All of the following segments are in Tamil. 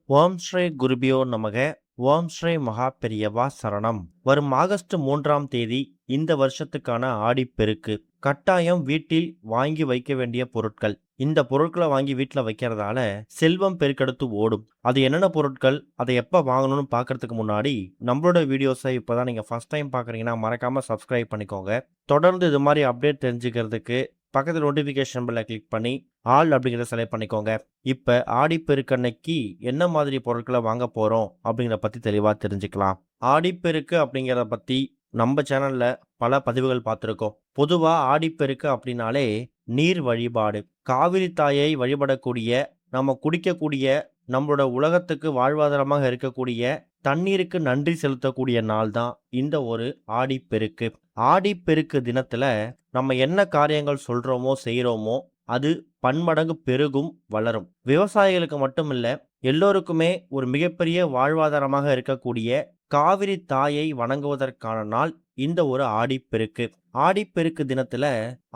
ஓம் ஸ்ரீ குருபியோ நமக. ஓம் ஸ்ரீ மகா பெரியவா சரணம். வரும் ஆகஸ்ட் 3ஆம் தேதி இந்த வருஷத்துக்கான ஆடிப்பெருக்கு. கட்டாயம் வீட்டில் வாங்கி வைக்க வேண்டிய பொருட்கள். இந்த பொருட்களை வாங்கி வீட்டில் வைக்கிறதால செல்வம் பெருக்கெடுத்து ஓடும். அது என்னென்ன பொருட்கள், அதை எப்போ வாங்கணும்னு பார்க்கறதுக்கு முன்னாடி நம்மளோட வீடியோஸை இப்போதான் நீங்கள் ஃபர்ஸ்ட் டைம் பார்க்குறீங்கன்னா மறக்காமல் சப்ஸ்கிரைப் பண்ணிக்கோங்க. தொடர்ந்து இது மாதிரி அப்டேட் தெரிஞ்சுக்கிறதுக்கு பக்கத்தில் நோட்டிஃபிகேஷன் பெல்லை கிளிக் பண்ணி ஆல் அப்படிங்கிறத செலக்ட் பண்ணிக்கோங்க. இப்போ ஆடிப்பெருக்கன்னைக்கு என்ன மாதிரி பொருட்களை வாங்க போகிறோம் அப்படிங்கிறத பற்றி தெளிவாக தெரிஞ்சுக்கலாம். ஆடிப்பெருக்கு அப்படிங்கிறத பற்றி நம்ம சேனலில் பல பதிவுகள் பார்த்துருக்கோம். பொதுவாக ஆடிப்பெருக்கு அப்படின்னாலே நீர் வழிபாடு, காவிரி தாயை வழிபடக்கூடிய, நம்ம குடிக்கக்கூடிய, நம்மளோட உலகத்துக்கு வாழ்வாதாரமாக இருக்கக்கூடிய தண்ணீருக்கு நன்றி செலுத்தக்கூடிய நாள் தான் இந்த ஒரு ஆடிப்பெருக்கு. ஆடிப்பெருக்கு தினத்தில் நம்ம என்ன காரியங்கள் சொல்கிறோமோ செய்கிறோமோ அது பன்மடங்கு பெருகும், வளரும். விவசாயிகளுக்கு மட்டும் இல்ல, எல்லோருக்குமே ஒரு மிகப்பெரிய வாழ்வாதாரமாக இருக்கக்கூடிய காவிரி தாயை வணங்குவதற்கான நாள் இந்த ஒரு ஆடிப்பெருக்கு. ஆடிப்பெருக்கு தினத்துல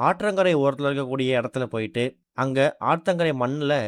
ஆற்றங்கரை ஓரத்தில் இருக்கக்கூடிய இடத்துல போயிட்டு அங்க ஆற்றங்கரை மண்ணில்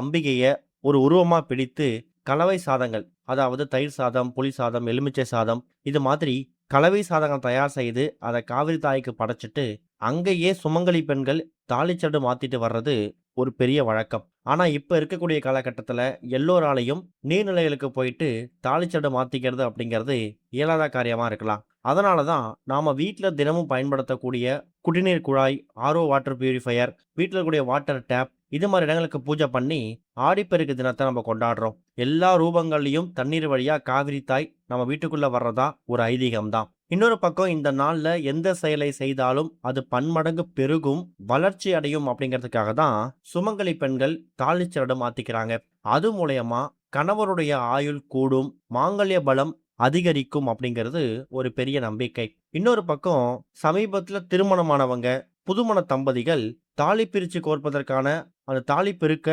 அம்பிகைய ஒரு உருவமா பிடித்து கலவை சாதங்கள், அதாவது தயிர் சாதம், புளி சாதம், எலுமிச்சை சாதம், இது மாதிரி கலவை சாதங்கள் தயார் செய்து அதை காவிரி தாய்க்கு படைச்சிட்டு அங்கேயே சுமங்கலி பெண்கள் தாலிச்சடு மாத்திட்டு வர்றது ஒரு பெரிய வழக்கம். ஆனா இப்ப இருக்கக்கூடிய காலகட்டத்துல எல்லோராலையும் நீர்நிலைகளுக்கு போயிட்டு தாலிச்சடு மாத்திக்கிறது அப்படிங்கிறது இயலாத காரியமா இருக்கலாம். அதனாலதான் நாம வீட்டுல தினமும் பயன்படுத்தக்கூடிய குடிநீர் குழாய், ஆர்ஓ வாட்டர் பியூரிஃபையர், வீட்டில் இருக்கக்கூடிய வாட்டர் டேப், இது மாதிரி இடங்களுக்கு பூஜை பண்ணி ஆடிப்பெருக்கு தினத்தை நம்ம கொண்டாடுறோம். எல்லா ரூபங்கள்லையும் தண்ணீர் வழியா காவிரி தாய் நம்ம வீட்டுக்குள்ள வர்றதா ஒரு ஐதீகம் தான். இன்னொரு பக்கம் இந்த நாள்ல எந்த செயலை செய்தாலும் அது பன்மடங்கு பெருகும், வளர்ச்சி அடையும் அப்படிங்கிறதுக்காக தான் சுமங்கலி பெண்கள் தாலிச்சரடு மாத்திக்கிறாங்க. அது மூலயமா கணவருடைய ஆயுள் கூடும், மாங்கல்ய பலம் அதிகரிக்கும் அப்படிங்கிறது ஒரு பெரிய நம்பிக்கை. இன்னொரு பக்கம் சமீபத்துல திருமணமானவங்க, புதுமண தம்பதிகள் தாலி பிரிச்சு கோர்ப்பதற்கான அந்த தாலி பெருக்க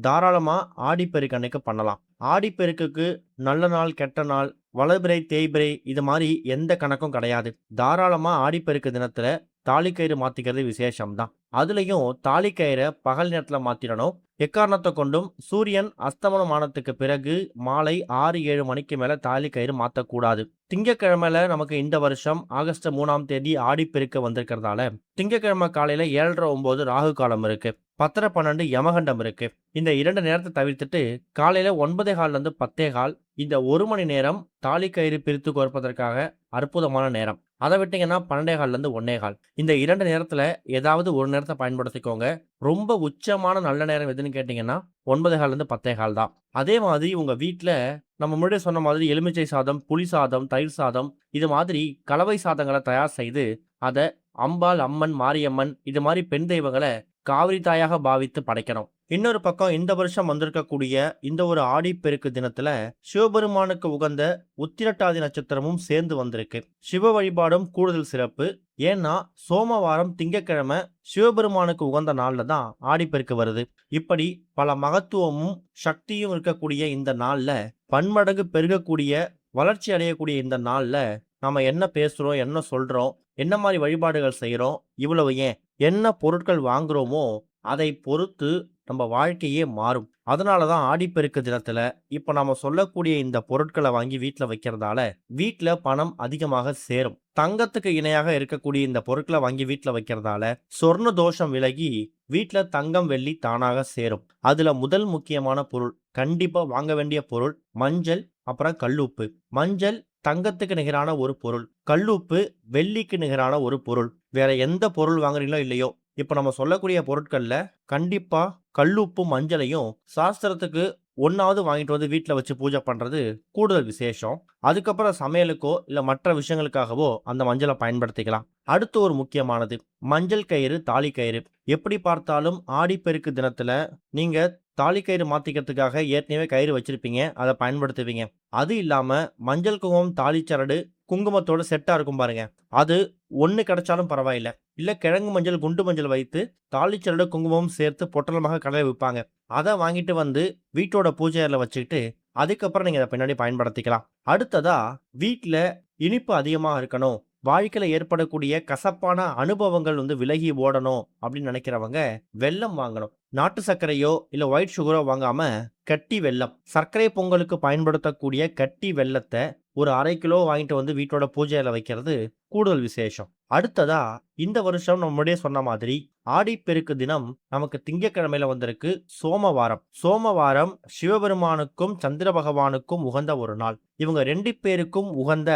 தாராளமா ஆடிப்பெருக்கு அன்னைக்கு பண்ணலாம். ஆடிப்பெருக்குக்கு நல்ல நாள், கெட்ட நாள், வளர்பிறை, தேய்பிறை, இது மாதிரி எந்த கணக்கும் கிடையாது. தாராளமா ஆடிப்பெருக்கு தினத்துல தாலிக்கயிறு மாத்திக்கிறது விசேஷம்தான். அதுலயும் தாலிக்கயிறை பகல் நேரத்துல மாத்திடணும். எக்காரணத்தை கொண்டும் சூரியன் அஸ்தமனம் ஆனதுக்கு பிறகு மாலை 6-7 மணிக்கு மேல தாலிக்கயிறு மாத்தக்கூடாது. திங்கக்கிழமையில நமக்கு இந்த வருஷம் ஆகஸ்ட் 3ஆம் தேதி ஆடிப்பெருக்க வந்திருக்கிறதால திங்கக்கிழமை காலையில 7:30-9 ராகு காலம் இருக்கு, 10:30-12 யமகண்டம் இருக்கு. இந்த 2 நேரத்தை தவிர்த்துட்டு காலையில 9:15 10:15 இந்த 1 மணி நேரம் தாலிக்கயிறு பிரித்து கோர்ப்பதற்காக அற்புதமான நேரம். அதை விட்டீங்கன்னா 12:15 1:15 இந்த 2 நேரத்துல ஏதாவது ஒரு நேரத்தை பயன்படுத்திக்கோங்க. ரொம்ப உச்சமான நல்ல நேரம் எதுன்னு கேட்டீங்கன்னா 9:15 10:15 தான். அதே மாதிரி உங்க வீட்டுல நம்ம முன்னாடி சொன்ன மாதிரி எலுமிச்சை சாதம், புளி சாதம், தயிர் சாதம், இது மாதிரி கலவை சாதங்களை தயார் செய்து அதை அம்பாள், அம்மன், மாரியம்மன், இது மாதிரி பெண் தெய்வங்களை காவிரி தாயாக பாவித்து படைக்கணும். இன்னொரு பக்கம் இந்த வருஷம் வந்திருக்கக்கூடிய இந்த ஒரு ஆடிப்பெருக்கு தினத்துல சிவபெருமானுக்கு உகந்த உத்திரட்டாதி நட்சத்திரமும் சேர்ந்து வந்திருக்கு. சிவ வழிபாடும் கூடுதல் சிறப்பு. ஏன்னா சோமவாரம் திங்கக்கிழமை சிவபெருமானுக்கு உகந்த நாள்ல தான் ஆடிப்பெருக்கு வருது. இப்படி பல மகத்துவமும் சக்தியும் இருக்கக்கூடிய இந்த நாள்ல பன்மடங்கு பெருகக்கூடிய, வளர்ச்சி அடையக்கூடிய இந்த நாள்ல நம்ம என்ன பேசுறோம், என்ன சொல்றோம், என்ன மாதிரி வழிபாடுகள் செய்யறோம், இவ்வளவு ஏன் என்ன பொருட்கள் வாங்குறோமோ அதை பொறுத்து நம்ம வாழ்க்கையே மாறும். அதனாலதான் ஆடிப்பெருக்கு தினத்துல இப்ப நம்ம சொல்லக்கூடிய இந்த பொருட்களை வாங்கி வீட்டுல வைக்கிறதால வீட்டுல பணம் அதிகமாக சேரும். தங்கத்துக்கு இணையாக இருக்கக்கூடிய இந்த பொருட்களை வாங்கி வீட்டுல வைக்கிறதால சொர்ண தோஷம் விலகி வீட்டுல தங்கம், வெள்ளி தானாக சேரும். அதுல முதல் முக்கியமான பொருள், கண்டிப்பா வாங்க வேண்டிய பொருள் மஞ்சள், அப்புறம் கல்லுப்பு. மஞ்சள் தங்கத்துக்கு நிகரான ஒரு பொருள், கல்லுப்பு வெள்ளிக்கு நிகரான ஒரு பொருள். வேற எந்த பொருள் வாங்குறீங்களோ இல்லையோ, இப்ப நம்ம சொல்லக்கூடிய பொருட்கள்ல கண்டிப்பா கல்லுப்பும் மஞ்சளையும் சாஸ்திரத்துக்கு ஒன்னாவது வாங்கிட்டு வந்து வீட்டுல வச்சு பூஜை பண்றது கூடுதல் விசேஷம். அதுக்கப்புறம் சமையலுக்கோ இல்ல மற்ற விஷயங்களுக்காகவோ அந்த மஞ்சளை பயன்படுத்திக்கலாம். அடுத்து ஒரு முக்கியமானது மஞ்சள் கயிறு, தாலி கயிறு. எப்படி பார்த்தாலும் ஆடிப்பெருக்கு தினத்துல நீங்க தாலிக்கயிறு மாத்திக்கிறதுக்காக ஏற்கனவே கயிறு வச்சிருப்பீங்க, அதை பயன்படுத்துவீங்க. அது இல்லாம மஞ்சள், குங்குமம், தாலிச்சரடு, குங்குமத்தோட செட்டா இருக்கும் பாருங்க, அது ஒண்ணு கிடைச்சாலும் பரவாயில்ல. இல்ல கிழங்கு மஞ்சள், குண்டு மஞ்சள் வைத்து தாலிச்சரடு, குங்குமம் சேர்த்து பொட்டலமாக கடையில் விற்பாங்க. அதை வாங்கிட்டு வந்து வீட்டோட பூஜை அறையில வச்சுக்கிட்டு அதுக்கப்புறம் நீங்க அதை பின்னாடி பயன்படுத்திக்கலாம். அடுத்ததா வீட்டுல இனிப்பு அதிகமா இருக்கணும், வாழ்க்கையில ஏற்படக்கூடிய கசப்பான அனுபவங்கள் விலகி ஓடணும் அப்படின்னு நினைக்கிறவங்க வெல்லம் வாங்கணும். நாட்டு சர்க்கரையோ இல்ல ஒயிட் சுகரோ வாங்காம கட்டி வெல்லம். சர்க்கரை பொங்கலுக்கு பயன்படுத்தக்கூடிய கட்டி வெல்லத்த ஒரு 1/2 கிலோ வாங்கிட்டு வந்து வீட்டோட பூஜை அறையில வைக்கிறது கூடுதல் விசேஷம். அடுத்ததா இந்த வருஷம் நம்ம முன்னாடியே சொன்ன மாதிரி ஆடிப்பெருக்கு தினம் நமக்கு திங்கட்கிழமையில வந்திருக்கு சோமவாரம். சோமவாரம் சிவபெருமானுக்கும் சந்திர பகவானுக்கும் உகந்த ஒரு நாள். இவங்க 2 பேருக்கும் உகந்த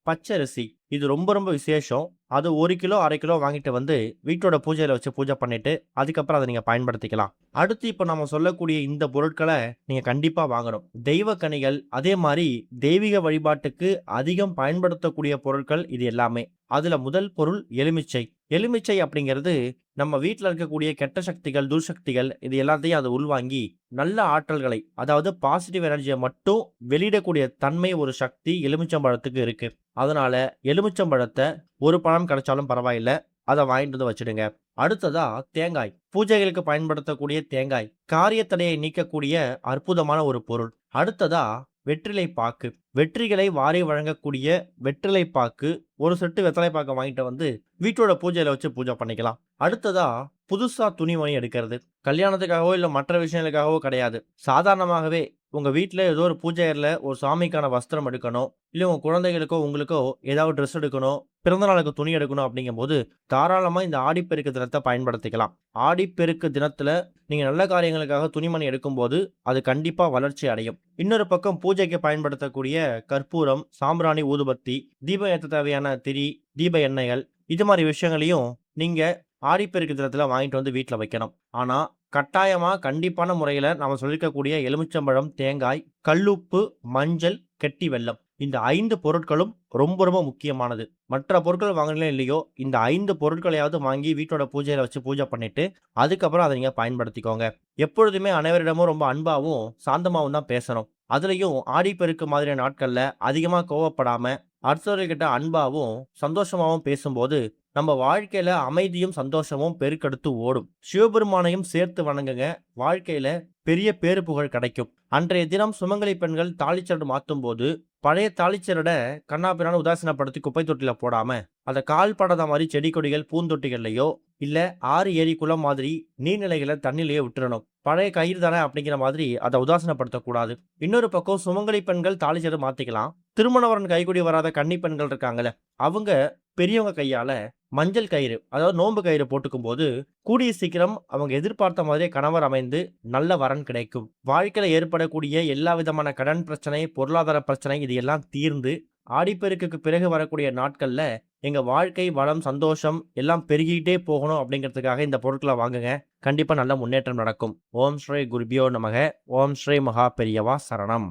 பச்சரிசி. இது ரொம்ப ரொம்ப விசேஷம். அது 1 கிலோ 1/2 கிலோ வாங்கிட்டு வந்து வீட்டோட பூஜையில வச்சு பூஜை பண்ணிட்டு அதுக்கப்புறம் அதை நீங்க பயன்படுத்திக்கலாம். அடுத்து இப்ப நம்ம சொல்லக்கூடிய இந்த பொருட்களை நீங்க கண்டிப்பா வாங்கணும். தெய்வ கனிகள், அதே மாதிரி தெய்வீக வழிபாட்டுக்கு அதிகம் பயன்படுத்தக்கூடிய பொருட்கள் இது எல்லாமே. அதுல முதல் பொருள் எலுமிச்சை. எலுமிச்சை அப்படிங்கிறது நம்ம வீட்டில் இருக்கக்கூடிய கெட்ட சக்திகள், துர்சக்திகள் இது எல்லாத்தையும் அது உள்வாங்கி நல்ல ஆற்றல்களை, அதாவது பாசிட்டிவ் எனர்ஜியை மட்டும் வெளியிடக்கூடிய தன்மை ஒரு சக்தி எலுமிச்சம்பழத்துக்கு இருக்கு. அதனால எலுமிச்சம்பழத்தை ஒரு பழம் கிடைச்சாலும் பரவாயில்ல, அதை வாங்கிட்டு வந்து வச்சிடுங்க. அடுத்ததா தேங்காய். பூஜைகளுக்கு பயன்படுத்தக்கூடிய தேங்காய் காரிய தடையை நீக்கக்கூடிய அற்புதமான ஒரு பொருள். அடுத்ததா வெற்றிலை பாக்கு. வெற்றிகளை வாரி வழங்கக்கூடிய வெற்றிலை பாக்கு ஒரு செட்டு வெத்தலை பாக்க வாங்கிட்டு வந்து வீட்டோட பூஜையில வச்சு பூஜை பண்ணிக்கலாம். அடுத்ததா புதுசா துணிமணி எடுக்கிறது. கல்யாணத்துக்காகவோ இல்ல மற்ற விஷயங்களுக்காகவோ கிடையாது. சாதாரணமாகவே உங்க வீட்ல ஏதோ ஒரு பூஜை அறையில ஒரு சாமிக்கான வஸ்திரம் எடுக்கணும், இல்ல உங்க குழந்தைகளுக்கோ உங்களுக்கோ ஏதாவது ட்ரெஸ் எடுக்கணும், பிறந்த நாளுக்கு துணி எடுக்கணும் அப்படிங்கும்போது தாராளமா இந்த ஆடிப்பெருக்கு தினத்தை பயன்படுத்திக்கலாம். ஆடிப்பெருக்கு தினத்துல நீங்க நல்ல காரியங்களுக்காக துணிமணி எடுக்கும்போது அது கண்டிப்பா வளர்ச்சி அடையும். இன்னொரு பக்கம் பூஜைக்கு பயன்படுத்தக்கூடிய கற்பூரம், சாம்பிராணி, ஊதுபத்தி, தீபம் ஏற்ற தேவையான திரி, தீப எண்ணெய்கள் இது மாதிரி விஷயங்களையும் நீங்க ஆடிப்பெருக்கு தினத்துல வாங்கிட்டு வந்து வீட்டுல வைக்கணும். ஆனா கட்டாயமா கண்டிப்பான முறையில நாம சொல்லிருக்கக்கூடிய எலுமிச்சம்பழம், தேங்காய், கல்லுப்பு, மஞ்சள், கெட்டி வெல்லம் இந்த 5 பொருட்களும் ரொம்ப ரொம்ப முக்கியமானது. மற்ற பொருட்கள் வாங்கலையோ இல்லையோ இந்த 5 பொருட்களையாவது வாங்கி வீட்டோட பூஜையில வச்சு பூஜை பண்ணிட்டு அதுக்கப்புறம் அதை நீங்க பயன்படுத்திக்கோங்க. எப்பொழுதுமே அனைவரிடமும் ரொம்ப அன்பாவும் சாந்தமாவும் தான் பேசணும். அதுலயும் ஆடிப்பெருக்கு மாதிரியான நாட்கள்ல அதிகமா கோவப்படாம அடுத்தவர்கிட்ட அன்பாவும் சந்தோஷமாவும் பேசும்போது நம்ம வாழ்க்கையில அமைதியும் சந்தோஷமும் பெருக்கெடுத்து ஓடும். சிவபெருமானையும் சேர்த்து வணங்குங்க. வாழ்க்கையில பெரிய பேரு புகழ் கிடைக்கும். அன்றைய தினம் சுமங்கலி பெண்கள் தாலிச்சரடு மாத்தும் போது பழைய தாலிச்சரட கண்ணாபின்னான்னு உதாசீனப்படுத்தி குப்பை தொட்டில போடாம அதை கால் படாத மாதிரி செடி கொடிகள் பூந்தொட்டிகள்லயோ இல்ல ஆறு ஏரி குளம் மாதிரி நீர்நிலைகளை தண்ணிலேயே விட்டுறணும். பழைய கயிறு தானே அப்படிங்கிற மாதிரி அதை உதாசீனப்படுத்தக்கூடாது. இன்னொரு பக்கம் சுமங்கலி பெண்கள் தாலிச்சரடு மாத்திக்கலாம். திருமணவரன் கைக்குடி வராத கன்னி பெண்கள் இருக்காங்கல்ல, அவங்க பெரியவங்க கையால மஞ்சள் கயிறு, அதாவது நோன்பு கயிறு போட்டுக்கும் போது கூடிய சீக்கிரம் அவங்க எதிர்பார்த்த மாதிரியே கணவர் அமைந்து நல்ல வரன் கிடைக்கும். வாழ்க்கையில ஏற்படக்கூடிய எல்லா விதமான கடன் பிரச்சனை, பொருளாதார பிரச்சனை இது எல்லாம் தீர்ந்து ஆடிப்பெருக்குக்கு பிறகு வரக்கூடிய நாட்கள்ல எங்க வாழ்க்கை வளம் சந்தோஷம் எல்லாம் பெருகிட்டே போகணும் அப்படிங்கிறதுக்காக இந்த பொருட்களை வாங்குங்க. கண்டிப்பா நல்ல முன்னேற்றம் நடக்கும். ஓம் ஸ்ரீ குருபியோ நமக. ஓம் ஸ்ரீ மகா பெரியவா சரணம்.